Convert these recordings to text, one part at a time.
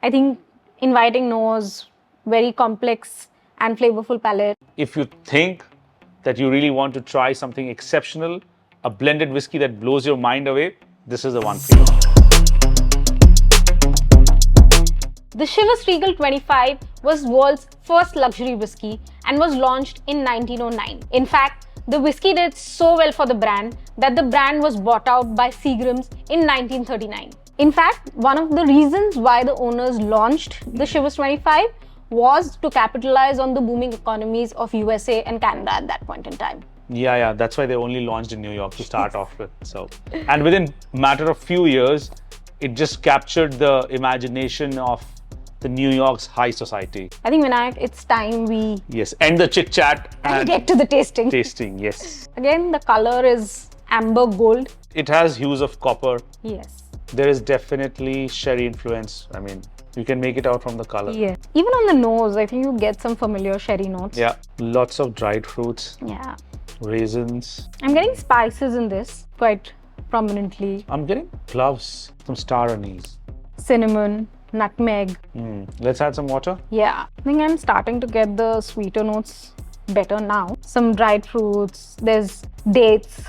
I think inviting nose, very complex and flavorful palate. If you think that you really want to try something exceptional, a blended whiskey that blows your mind away, this is the one for you. The Chivas Regal 25 was world's first luxury whiskey and was launched in 1909. In fact, the whiskey did so well for the brand that the brand was bought out by Seagram's in 1939. In fact, one of the reasons why the owners launched the Chivas 25 was to capitalize on the booming economies of USA and Canada at that point in time. Yeah, that's why they only launched in New York to start off with. And within a matter of few years, it just captured the imagination of the New York's high society. I think, Vinayak, it's time we end the chit chat and get to the tasting. Yes. Again, the color is amber gold. It has hues of copper. Yes. There is definitely sherry influence. I mean, you can make it out from the color. Yeah. Even on the nose, I think you get some familiar sherry notes. Yeah. Lots of dried fruits. Yeah. Raisins. I'm getting spices in this quite prominently. I'm getting cloves, some star anise. Cinnamon, nutmeg. Let's add some water. Yeah. I think I'm starting to get the sweeter notes better now. Some dried fruits. There's dates.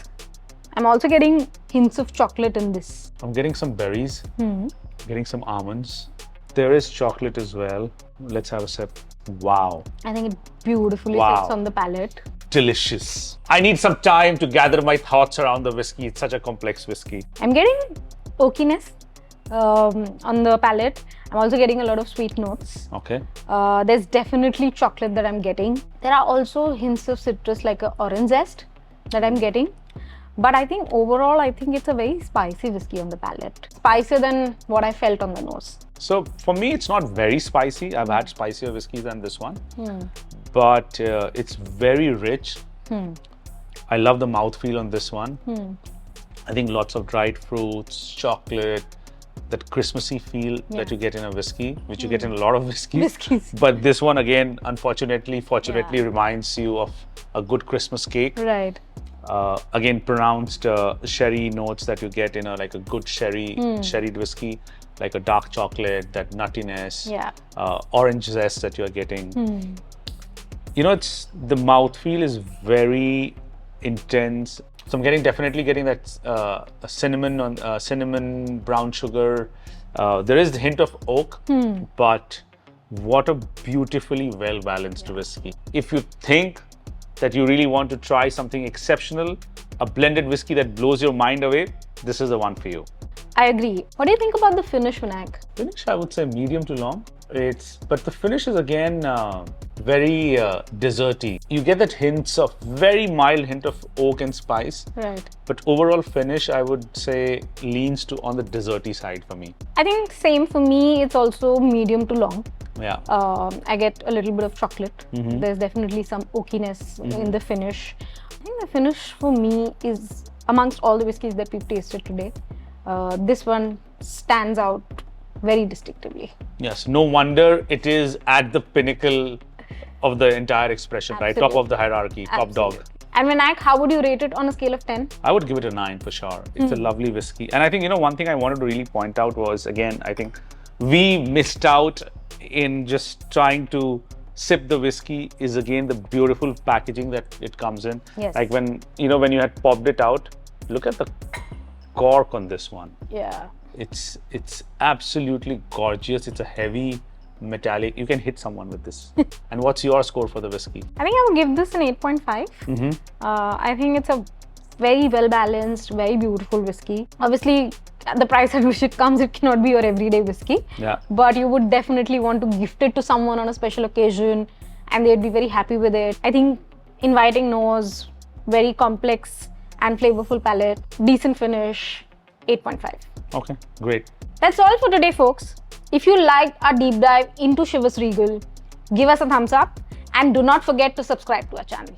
I'm also getting hints of chocolate in this. I'm getting some berries. Getting some almonds. There is chocolate as well. Let's have a sip. Wow. I think it beautifully sits on the palate. Delicious. I need some time to gather my thoughts around the whiskey. It's such a complex whiskey. I'm getting oakiness on the palate. I'm also getting a lot of sweet notes. Okay. There's definitely chocolate that I'm getting. There are also hints of citrus like an orange zest that I'm getting. But I think overall, I think it's a very spicy whiskey on the palate. Spicier than what I felt on the nose. So for me, it's not very spicy. I've had spicier whiskeys than this one. But it's very rich. I love the mouthfeel on this one. I think lots of dried fruits, chocolate, that Christmassy feel that you get in a whiskey, which you get in a lot of whiskeys. But this one again, fortunately reminds you of a good Christmas cake. Right. Again, pronounced sherry notes that you get in a good sherried whiskey, like a dark chocolate, that nuttiness, orange zest that you're getting. You know, the mouthfeel is very intense. So I'm definitely getting that cinnamon, brown sugar. There is the hint of oak, but what a beautifully well-balanced whiskey. If you think that you really want to try something exceptional, a blended whiskey that blows your mind away, this is the one for you. I agree. What do you think about the finish, Vinayak? Finish, I would say medium to long. But the finish is again very desserty. You get that hints of very mild hint of oak and spice. Right. But overall finish, I would say leans on the desserty side for me. I think same for me. It's also medium to long. Yeah. I get a little bit of chocolate. There's definitely some oakiness in the finish. I think the finish for me is, amongst all the whiskeys that we've tasted today, this one stands out very distinctively. Yes, no wonder it is at the pinnacle of the entire expression, right? Top of the hierarchy, top dog. And Vinayak, how would you rate it on a scale of 10? I would give it a 9 for sure. It's a lovely whiskey. And I think, one thing I wanted to really point out was, again, I think we missed out in just trying to sip the whiskey is again the beautiful packaging that it comes in. Yes. Like when you had popped it out, look at the cork on this one. Yeah. It's absolutely gorgeous. It's a heavy metallic. You can hit someone with this. And what's your score for the whiskey? I think I would give this an 8.5. I think it's a very well balanced, very beautiful whiskey. Obviously, at the price at which it comes, it cannot be your everyday whiskey. Yeah. But you would definitely want to gift it to someone on a special occasion and they'd be very happy with it. I think inviting nose, very complex and flavorful palate, decent finish, 8.5. Okay, great. That's all for today, folks. If you liked our deep dive into Chivas Regal, give us a thumbs up and do not forget to subscribe to our channel.